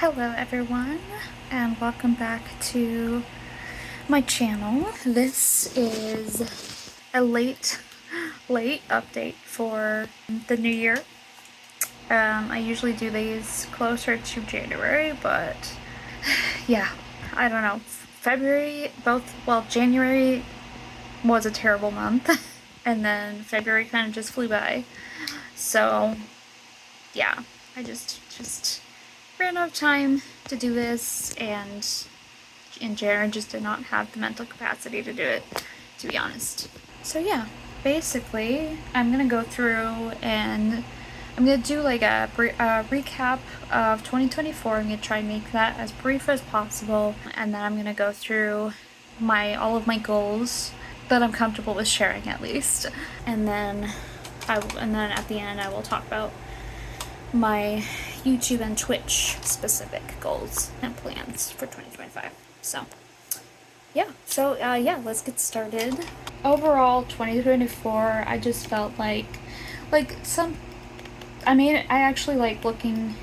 Hello everyone, and welcome back to my channel. This is a late update for the new year. I usually do these closer to January, but yeah, I don't know. January was a terrible month, and then February kind of just flew by. So yeah, I just ran out of time to do this, and in January just did not have the mental capacity to do it, to be honest. So yeah, basically I'm gonna go through and I'm gonna do like a recap of 2024. I'm gonna try and make that as brief as possible, and then I'm gonna go through all of my goals that I'm comfortable with sharing, at least, and then at the end I will talk about my YouTube and Twitch specific goals and plans for 2025. So yeah, let's get started. Overall, 2024, I just felt I actually like looking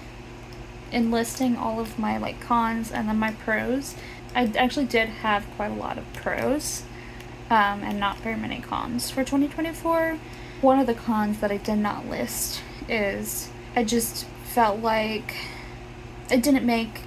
and listing all of my cons and then my pros. I actually did have quite a lot of pros, and not very many cons for 2024. One of the cons that I did not list is I just felt like it didn't make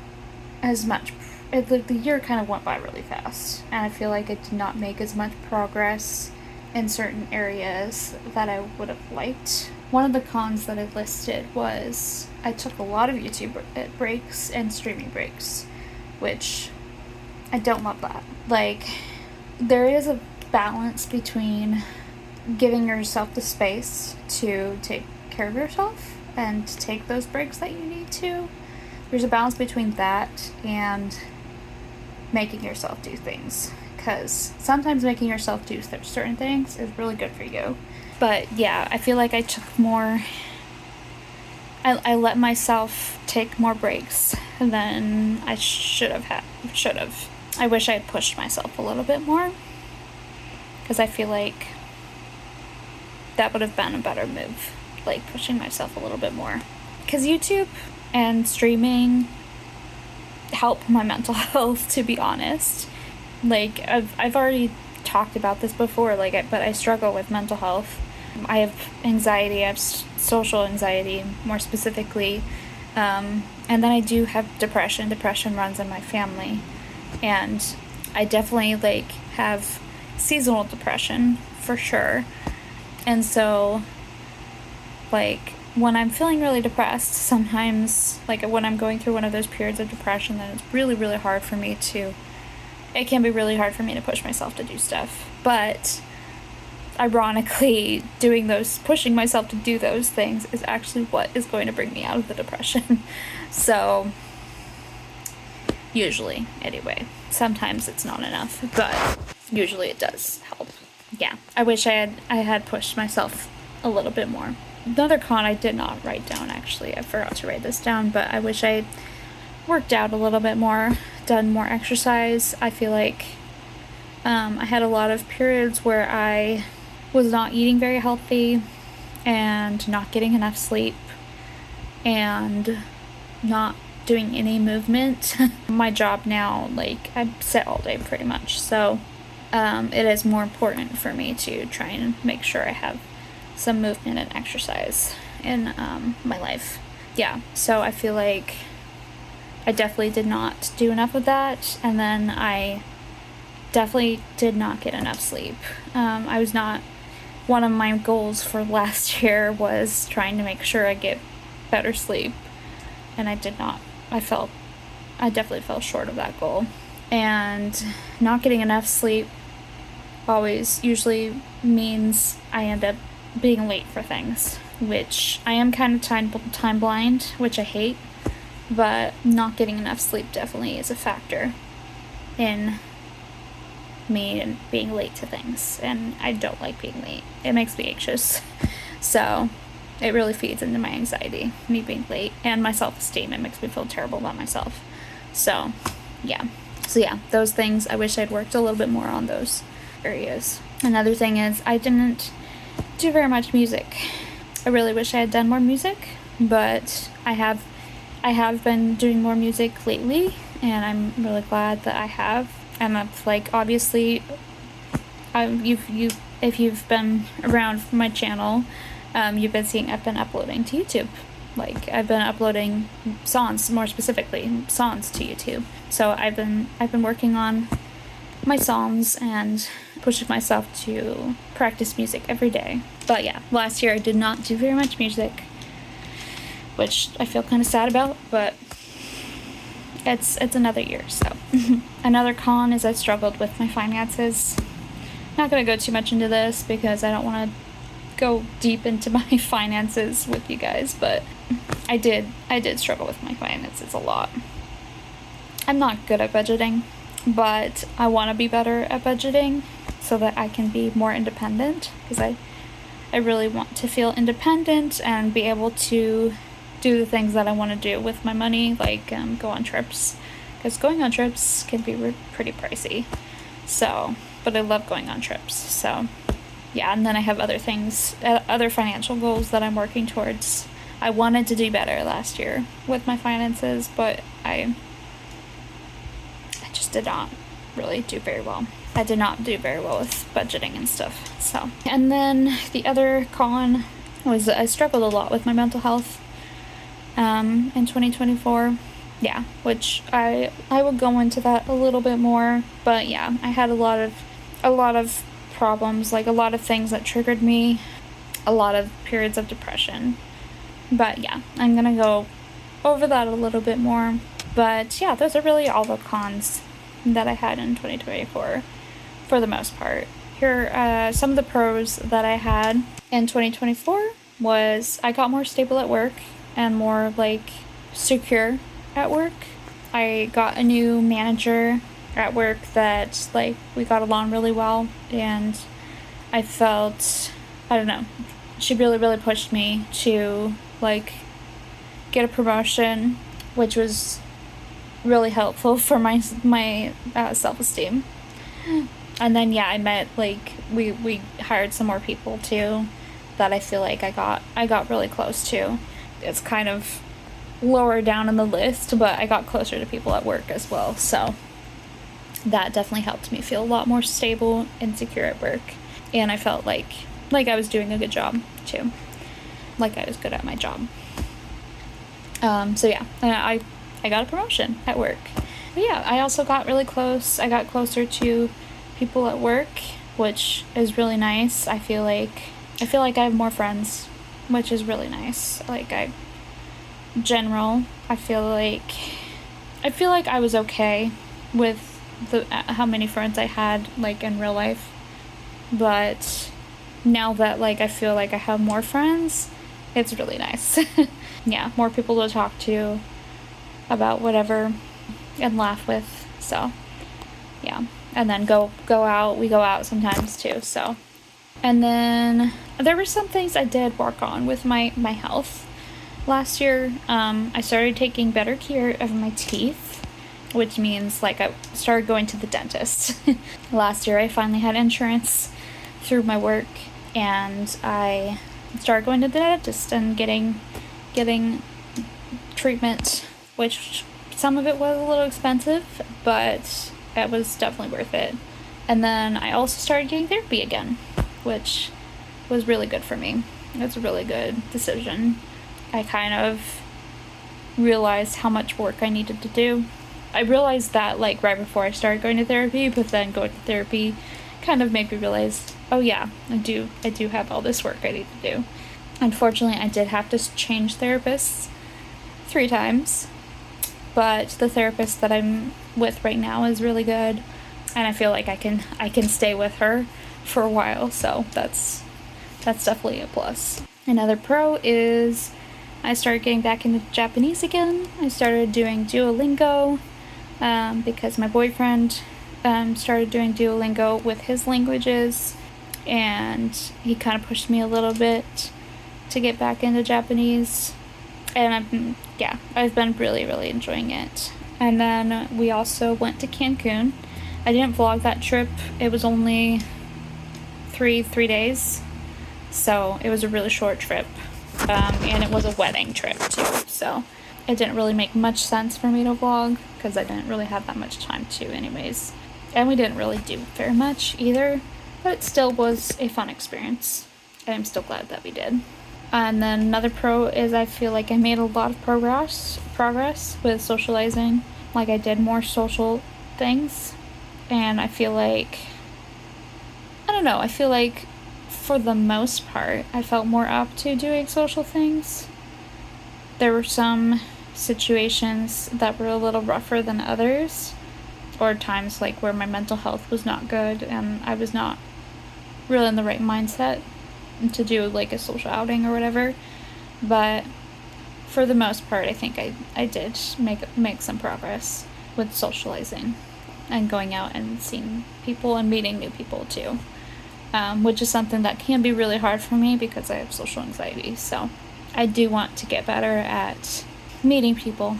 as much. The year kind of went by really fast, and I feel like it did not make as much progress in certain areas that I would have liked. One of the cons that I listed was I took a lot of YouTube breaks and streaming breaks, which I don't love that. There is a balance between giving yourself the space to take care of yourself and take those breaks that you need to. There's a balance between that and making yourself do things, because sometimes making yourself do certain things is really good for you. But yeah, I feel like I took more, I let myself take more breaks than I should have. I wish I had pushed myself a little bit more, because I feel like that would have been a better move, pushing myself a little bit more, because YouTube and streaming help my mental health, to be honest. I've already talked about this before, but I struggle with mental health. I have anxiety, I have social anxiety more specifically, and then I do have depression. Depression runs in my family, and I definitely have seasonal depression for sure. And so when I'm feeling really depressed, sometimes, when I'm going through one of those periods of depression, then it's really, really hard for me to push myself to do stuff. But ironically, pushing myself to do those things is actually what is going to bring me out of the depression. So, usually, anyway. Sometimes it's not enough, but usually it does help. Yeah, I wish I had pushed myself a little bit more. Another con I did not write down, actually. I forgot to write this down, but I wish I worked out a little bit more, done more exercise. I feel like I had a lot of periods where I was not eating very healthy and not getting enough sleep and not doing any movement. My job now, I sit all day pretty much, so it is more important for me to try and make sure I have some movement and exercise in my life. Yeah, so I feel like I definitely did not do enough of that, and then I definitely did not get enough sleep. One of my goals for last year was trying to make sure I get better sleep, and I did not. I definitely fell short of that goal. And not getting enough sleep usually means I end up being late for things, which I am kind of time blind, which I hate, but not getting enough sleep definitely is a factor in me and being late to things, and I don't like being late. It makes me anxious. So it really feeds into my anxiety, me being late, and my self-esteem. It makes me feel terrible about myself. So yeah, those things, I wish I'd worked a little bit more on those areas. Another thing is I didn't do very much music. I really wish I had done more music, but I I have been doing more music lately, and I'm really glad that I have. And that's like, obviously, if you've been around my channel, you've been seeing I've been uploading to YouTube. Like, I've been uploading songs, more specifically songs, to YouTube. So I've been working on my songs and pushing myself to practice music every day. But yeah, last year I did not do very much music, which I feel kind of sad about, but it's another year. So another con is I struggled with my finances. Not going to go too much into this because I don't want to go deep into my finances with you guys, but I did struggle with my finances a lot. I'm not good at budgeting, but I want to be better at budgeting so that I can be more independent, because I really want to feel independent and be able to do the things that I want to do with my money, like go on trips, because going on trips can be pretty pricey. So, but I love going on trips. So yeah, and then I have other things, other financial goals that I'm working towards. I wanted to do better last year with my finances, but I just did not really do very well. I did not do very well with budgeting and stuff. So, and then the other con was that I struggled a lot with my mental health in 2024. Yeah, which I will go into that a little bit more, but yeah, I had a lot of problems, like a lot of things that triggered me, a lot of periods of depression. But yeah, I'm gonna go over that a little bit more. But yeah, those are really all the cons that I had in 2024 for the most part. Here are some of the pros that I had in 2024 was I got more stable at work and more like secure at work. I got a new manager at work that like we got along really well, and I felt, I don't know, she really pushed me to like get a promotion, which was really helpful for my self-esteem. And then yeah, I met like we hired some more people too that I feel like I got really close to. It's kind of lower down in the list, but I got closer to people at work as well. So that definitely helped me feel a lot more stable and secure at work. And I felt like I was doing a good job too. Like I was good at my job. So yeah, I got a promotion at work. But yeah, I also got really close. I got closer to people at work, which is really nice. I feel like I have more friends, which is really nice. Like I feel like I was okay with how many friends I had like in real life. But now that like I feel like I have more friends, it's really nice. Yeah, more people to talk to about whatever and laugh with. So yeah, and then go out. We go out sometimes too. So, and then there were some things I did work on with my health last year. I started taking better care of my teeth, which means like I started going to the dentist. Last year I finally had insurance through my work, and I started going to the dentist and getting treatment, which some of it was a little expensive, but it was definitely worth it. And then I also started getting therapy again, which was really good for me. It was a really good decision. I kind of realized how much work I needed to do. I realized that like right before I started going to therapy, but then going to therapy kind of made me realize, oh yeah, I do have all this work I need to do. Unfortunately, I did have to change therapists 3 times, but the therapist that I'm with right now is really good, and I feel like I can stay with her for a while, so that's definitely a plus. Another pro is I started getting back into Japanese again. I started doing Duolingo because my boyfriend started doing Duolingo with his languages, and he kind of pushed me a little bit to get back into Japanese, and I've been really enjoying it. And then we also went to Cancun. I didn't vlog that trip. It was only three days, so it was a really short trip, and it was a wedding trip too, so it didn't really make much sense for me to vlog because I didn't really have that much time to anyways. And we didn't really do very much either, but it still was a fun experience. And I'm still glad that we did. And then another pro is I feel like I made a lot of progress with socializing. Like I did more social things. And I feel like, I don't know, I feel like for the most part, I felt more up to doing social things. There were some situations that were a little rougher than others, or times like where my mental health was not good and I was not really in the right mindset to do like a social outing or whatever. But for the most part, I think I did make some progress with socializing and going out and seeing people and meeting new people too, which is something that can be really hard for me because I have social anxiety. So I do want to get better at meeting people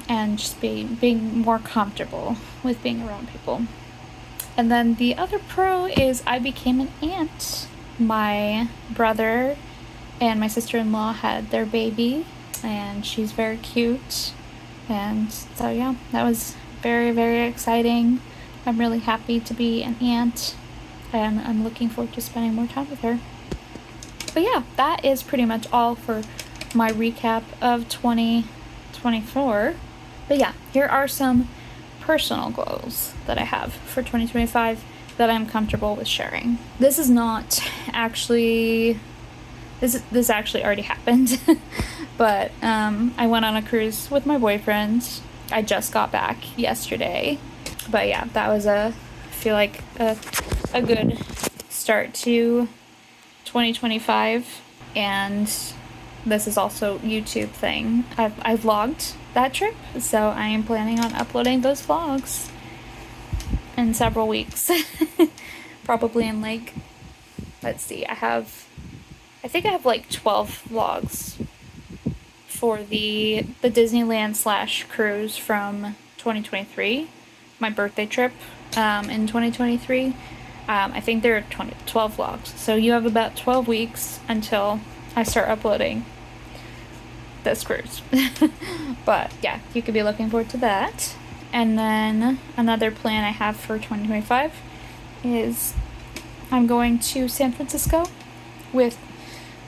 and just being more comfortable with being around people. And then the other pro is I became an aunt. My brother and my sister-in-law had their baby, and she's very cute. And so yeah, that was very, very exciting. I'm really happy to be an aunt, and I'm looking forward to spending more time with her. But yeah, that is pretty much all for my recap of 2024. But yeah, here are some personal goals that I have for 2025 that I'm comfortable with sharing. This is not actually, this actually already happened, but I went on a cruise with my boyfriend. I just got back yesterday, but yeah, that was I feel like a good start to 2025, and this is also YouTube thing. I vlogged that trip, so I am planning on uploading those vlogs in several weeks. Probably in like, let's see, I think I have like 12 vlogs for the Disneyland / cruise from 2023, my birthday trip in 2023. I think there are 12 vlogs, so you have about 12 weeks until I start uploading this cruise. But yeah, you could be looking forward to that. And then another plan I have for 2025 is I'm going to San Francisco with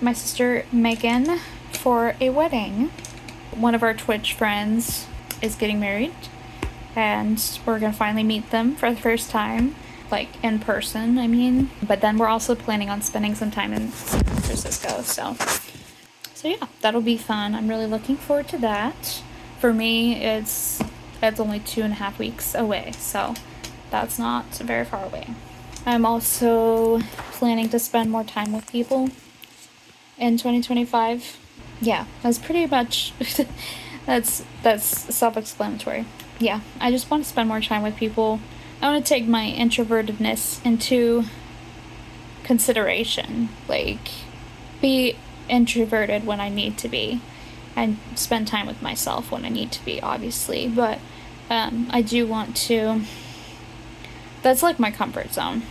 my sister Megan for a wedding. One of our Twitch friends is getting married, and we're gonna finally meet them for the first time, like in person, I mean. But then we're also planning on spending some time in San Francisco, so yeah, that'll be fun. I'm really looking forward to that. For me, it's only 2.5 weeks away, so that's not very far away. I'm also planning to spend more time with people in 2025. Yeah, that's pretty much that's self-explanatory. Yeah, I just want to spend more time with people. I want to take my introvertedness into consideration, like be introverted when I need to be, and spend time with myself when I need to be, obviously. But I do want to, that's like my comfort zone.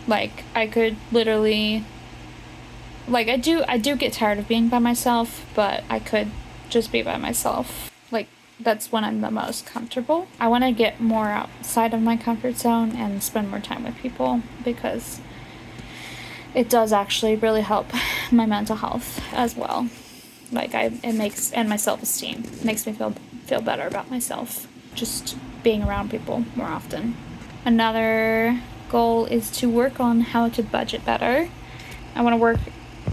Like I could literally, like I do get tired of being by myself, but I could just be by myself. Like that's when I'm the most comfortable. I want to get more outside of my comfort zone and spend more time with people, because it does actually really help my mental health as well. Like it makes, and my self-esteem makes me feel better about myself, just being around people more often. Another goal is to work on how to budget better. I want to work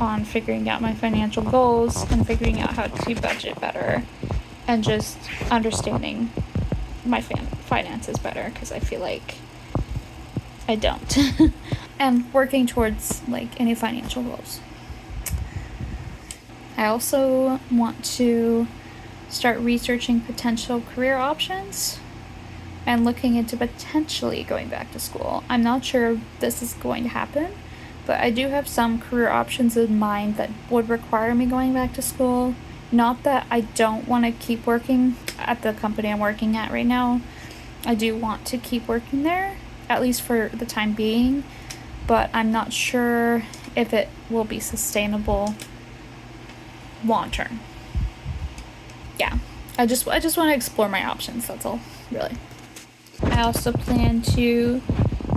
on figuring out my financial goals and figuring out how to budget better, and just understanding my finances better, because I feel like I don't. And working towards like any financial goals. I also want to start researching potential career options and looking into potentially going back to school. I'm not sure if this is going to happen, but I do have some career options in mind that would require me going back to school. Not that I don't want to keep working at the company I'm working at right now. I do want to keep working there, at least for the time being, but I'm not sure if it will be sustainable long term. yeah, I just want to explore my options. That's all, really. I also plan to.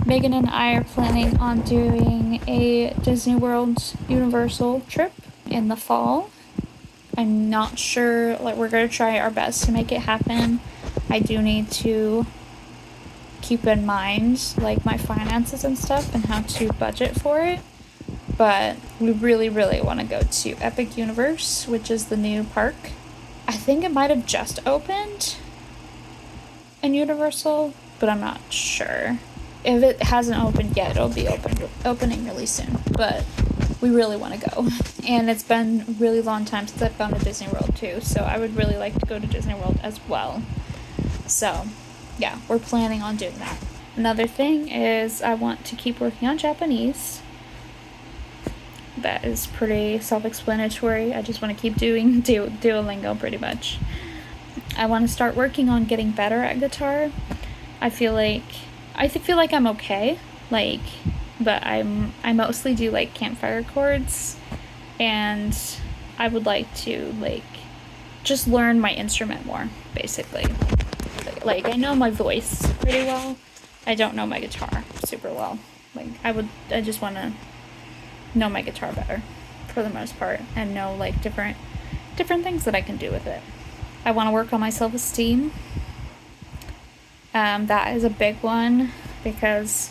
Megan and I are planning on doing a Disney World Universal trip in the fall. I'm not sure, like, we're gonna try our best to make it happen. I do need to keep in mind, like, my finances and stuff and how to budget for it. But we really, really want to go to Epic Universe, which is the new park. I think it might have just opened in Universal, but I'm not sure. If it hasn't opened yet, it'll be opening really soon. But we really want to go. And it's been a really long time since I've gone to Disney World too, so I would really like to go to Disney World as well. So, yeah, we're planning on doing that. Another thing is I want to keep working on Japanese. That is pretty self-explanatory. I just want to keep doing Duolingo pretty much. I want to start working on getting better at guitar. I feel like I'm okay, like, but I mostly do like campfire chords, and I would like to like just learn my instrument more, basically. Like, I know my voice pretty well. I don't know my guitar super well. Like, I just want to know my guitar better for the most part, and know like different things that I can do with it. I want to work on my self-esteem. That is a big one, because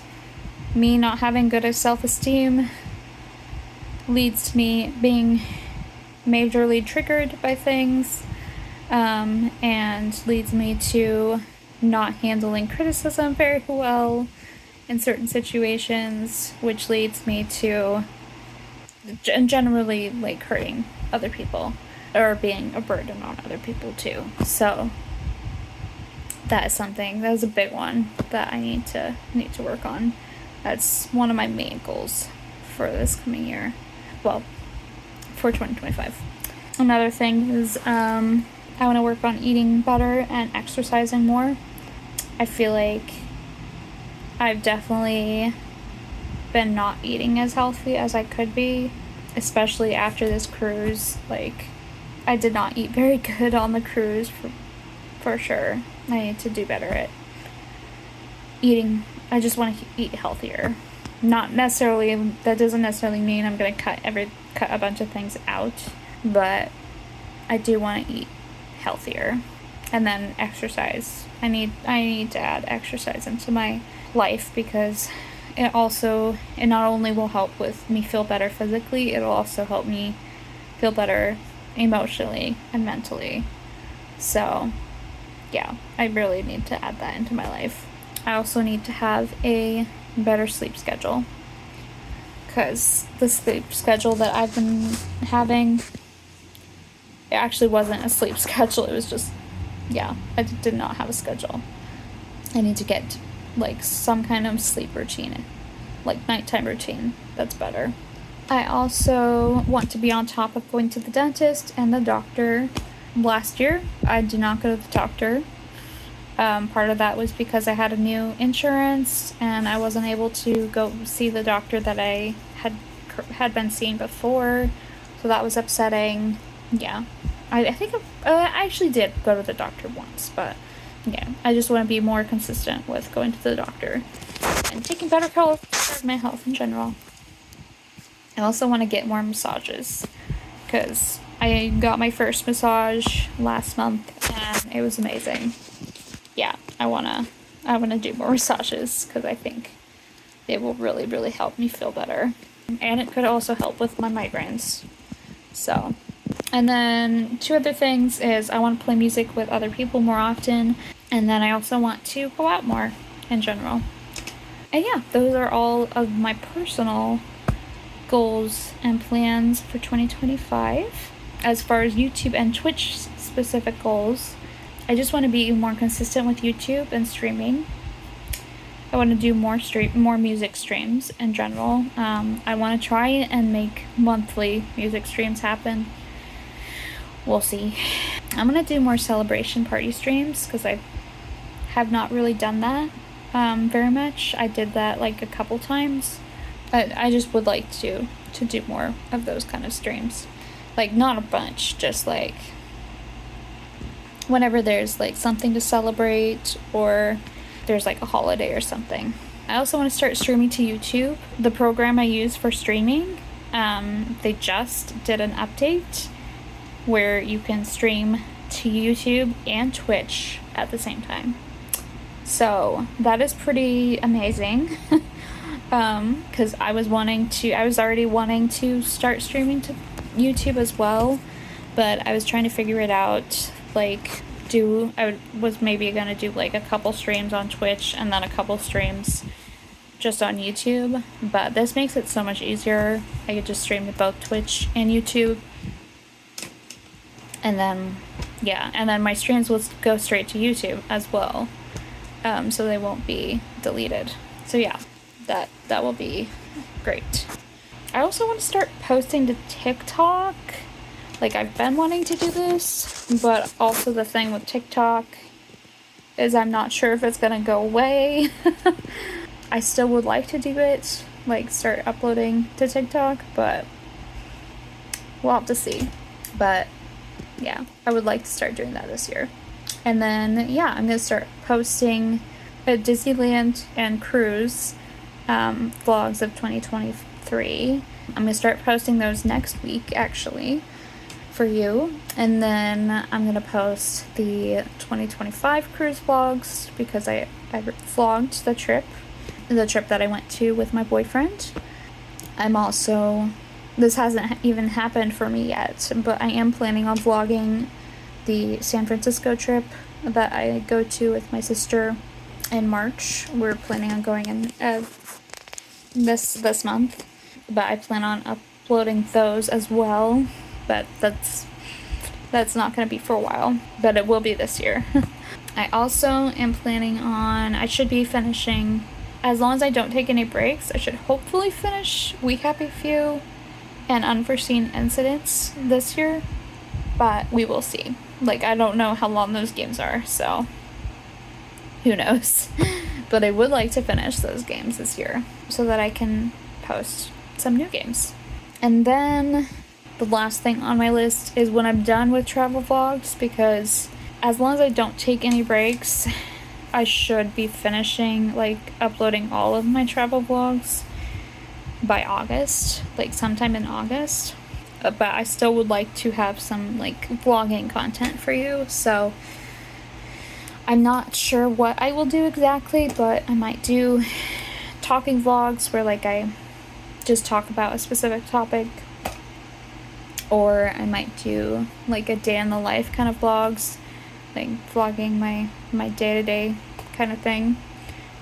me not having good self-esteem leads to me being majorly triggered by things, and leads me to not handling criticism very well in certain situations, which leads me to generally like hurting other people or being a burden on other people too. So that is a big one that I need to work on. That's one of my main goals for this coming year. Well, for 2025. Another thing is I want to work on eating better and exercising more. I feel like I've definitely been not eating as healthy as I could be, especially after this cruise. Like, I did not eat very good on the cruise for sure. I need to do better at eating. I just want to eat healthier. Not necessarily, that doesn't necessarily mean I'm going to cut a bunch of things out, but I do want to eat healthier. And then exercise. I need to add exercise into my life, because it not only will help with me feel better physically, it'll also help me feel better emotionally and mentally. So, yeah, I really need to add that into my life. I also need to have a better sleep schedule, because the sleep schedule that I've been having, it actually wasn't a sleep schedule. It was just, yeah, I did not have a schedule. I need to get like some kind of sleep routine, like nighttime routine. That's better. I also want to be on top of going to the dentist and the doctor. Last year, I did not go to the doctor. Part of that was because I had a new insurance and I wasn't able to go see the doctor that I had been seeing before, so that was upsetting. Yeah, I think I actually did go to the doctor once, but yeah, I just want to be more consistent with going to the doctor and taking better care of my health in general. I also want to get more massages, because I got my first massage last month and it was amazing. Yeah, I wanna do more massages, because I think it will really, really help me feel better. And it could also help with my migraines. So, and then 2 other things is I want to play music with other people more often, and then I also want to go out more in general. And yeah, those are all of my personal goals and plans for 2025. As far as YouTube and Twitch specific goals, I just want to be more consistent with YouTube and streaming. I want to do more music streams in general. I want to try and make monthly music streams happen. We'll see. I'm going to do more celebration party streams, because I have not really done that very much. I did that like a couple times. I just would like to do more of those kind of streams. Like, not a bunch, just like whenever there's like something to celebrate or there's like a holiday or something. I also want to start streaming to YouTube. The program I use for streaming, they just did an update where you can stream to YouTube and Twitch at the same time. So that is pretty amazing. Because I was already wanting to start streaming to YouTube as well, but I was trying to figure it out. Like, I was maybe gonna do like a couple streams on Twitch and then a couple streams just on YouTube, but this makes it so much easier. I could just stream to both Twitch and YouTube, and then my streams will go straight to YouTube as well, so they won't be deleted. So yeah, that will be great. I also want to start posting to TikTok. Like, I've been wanting to do this, but also the thing with TikTok is I'm not sure if it's gonna go away. I still would like to do it, like start uploading to TikTok, but we'll have to see. But yeah, I would like to start doing that this year. And then, yeah, I'm gonna start posting a Disneyland and cruise vlogs of 2023. I'm gonna start posting those next week, actually, for you. And then I'm gonna post the 2025 cruise vlogs because I vlogged the trip that I went to with my boyfriend. This hasn't even happened for me yet, but I am planning on vlogging the San Francisco trip that I go to with my sister in March. We're planning on going in this month, but I plan on uploading those as well. But that's not going to be for a while, but it will be this year. I also am planning on, I should be finishing, as long as I don't take any breaks, I should hopefully finish We Happy Few and Unforeseen Incidents this year, but we will see. Like, I don't know how long those games are, so who knows. But I would like to finish those games this year so that I can post some new games. And then the last thing on my list is when I'm done with travel vlogs, because as long as I don't take any breaks, I should be finishing, like, uploading all of my travel vlogs by August, like sometime in August. But I still would like to have some, like, vlogging content for you, so I'm not sure what I will do exactly, but I might do talking vlogs where, like, I just talk about a specific topic, or I might do, like, a day in the life kind of vlogs, like vlogging my day-to-day kind of thing.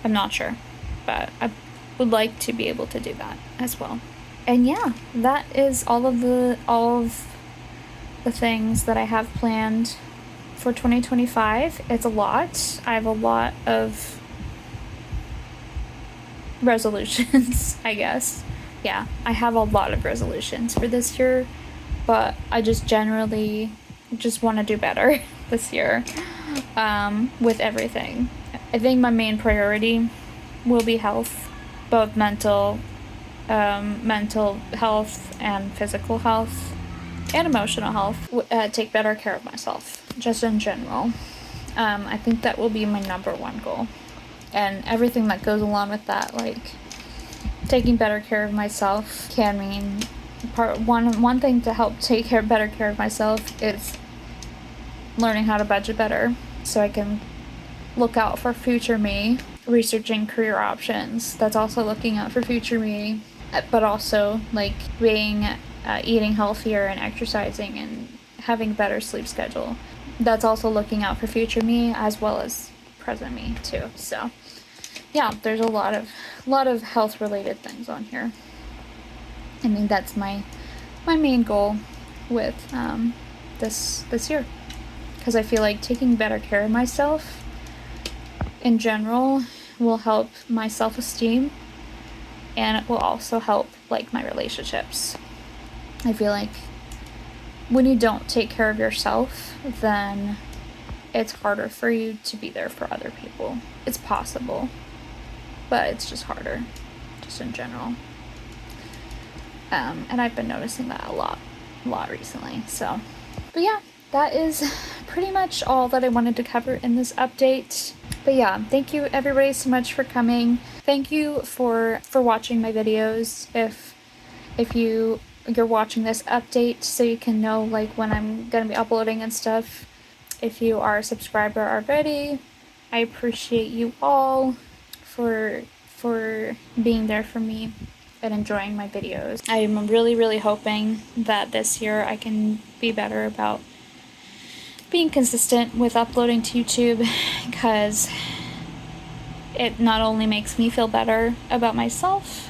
I'm not sure, but I would like to be able to do that as well. And yeah, that is all of the things that I have planned for 2025. It's a lot. I have a lot of resolutions, I guess. Yeah, I have a lot of resolutions for this year, but I just generally just want to do better this year with everything. I think my main priority will be health, both mental health and physical health and emotional health. Take better care of myself, just in general. I think that will be my number one goal, and everything that goes along with that, like taking better care of myself, can mean one thing to help take better care of myself is learning how to budget better, so I can look out for future me, researching career options. That's also looking out for future me, but also like eating healthier and exercising and having a better sleep schedule. That's also looking out for future me as well as present me too. So yeah, there's a lot of health related things on here. I mean, that's my main goal with this year, because I feel like taking better care of myself in general will help my self-esteem, and it will also help like my relationships. I feel like when you don't take care of yourself, then it's harder for you to be there for other people. It's possible, but it's just harder, just in general. And I've been noticing that a lot recently. So, but yeah, that is pretty much all that I wanted to cover in this update. But yeah, thank you everybody so much for coming. Thank you for watching my videos. If you're watching this update so you can know like when I'm gonna be uploading and stuff. If you are a subscriber already, I appreciate you all for being there for me and enjoying my videos. I'm really hoping that this year I can be better about being consistent with uploading to YouTube, because it not only makes me feel better about myself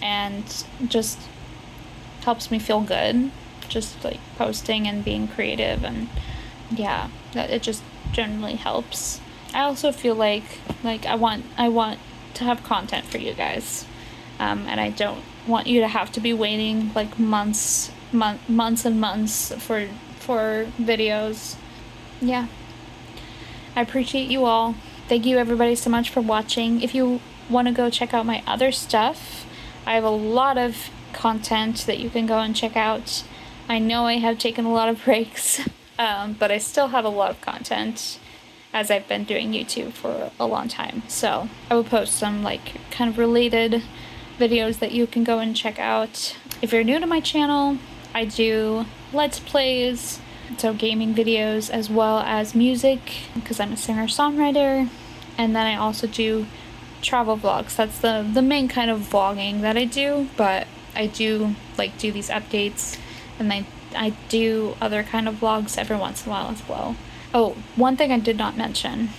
and just helps me feel good, just like posting and being creative, and yeah, that it just generally helps. I also feel like I want to have content for you guys, and I don't want you to have to be waiting like months and months for videos. Yeah, I appreciate you all. Thank you everybody so much for watching. If you want to go check out my other stuff, I have a lot of content that you can go and check out. I know I have taken a lot of breaks, but I still have a lot of content, as I've been doing YouTube for a long time. So I will post some like kind of related videos that you can go and check out. If you're new to my channel, I do Let's Plays, so gaming videos, as well as music, because I'm a singer-songwriter. And then I also do travel vlogs. That's the main kind of vlogging that I do, but I do like do these updates, and I do other kind of vlogs every once in a while as well. Oh, one thing I did not mention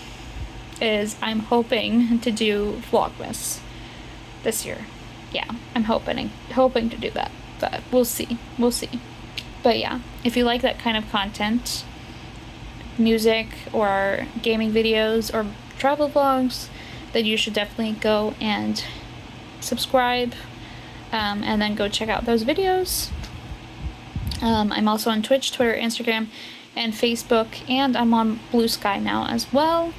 is I'm hoping to do Vlogmas this year. Yeah, I'm hoping to do that, but we'll see. But yeah, if you like that kind of content, music or gaming videos or travel vlogs, then you should definitely go and subscribe, and then go check out those videos. I'm also on Twitch, Twitter, Instagram, and Facebook, and I'm on Blue Sky now as well.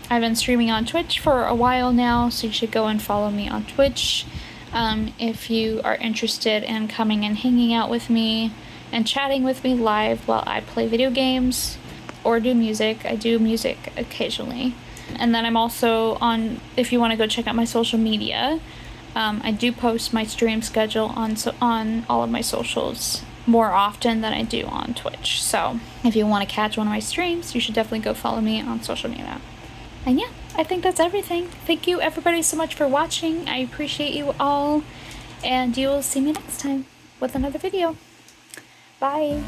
I've been streaming on Twitch for a while now, so you should go and follow me on Twitch. If you are interested in coming and hanging out with me and chatting with me live while I play video games or do music. I do music occasionally. And then I'm also on, if you want to go check out my social media, I do post my stream schedule on all of my socials more often than I do on Twitch. So if you want to catch one of my streams, you should definitely go follow me on social media. And yeah, I think that's everything. Thank you everybody so much for watching. I appreciate you all, and you will see me next time with another video. Bye.